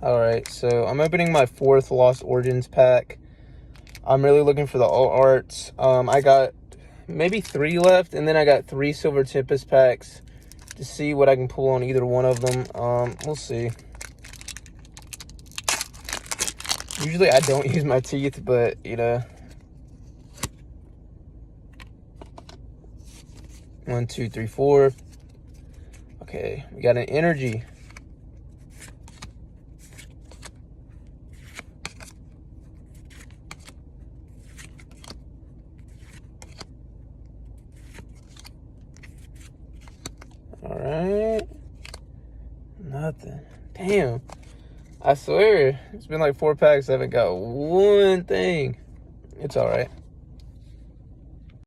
Alright, so I'm opening my 4th Lost Origins pack. I'm really looking for the alt arts. I got maybe 3 left, and then I got 3 Silver Tempest packs to see what I can pull on either one of them. We'll see. Usually I don't use my teeth, but, you know. 1, 2, 3, 4. Okay, we got an energy. All right. Nothing. Damn. I swear, it's been like 4 packs. I haven't got one thing. It's all right.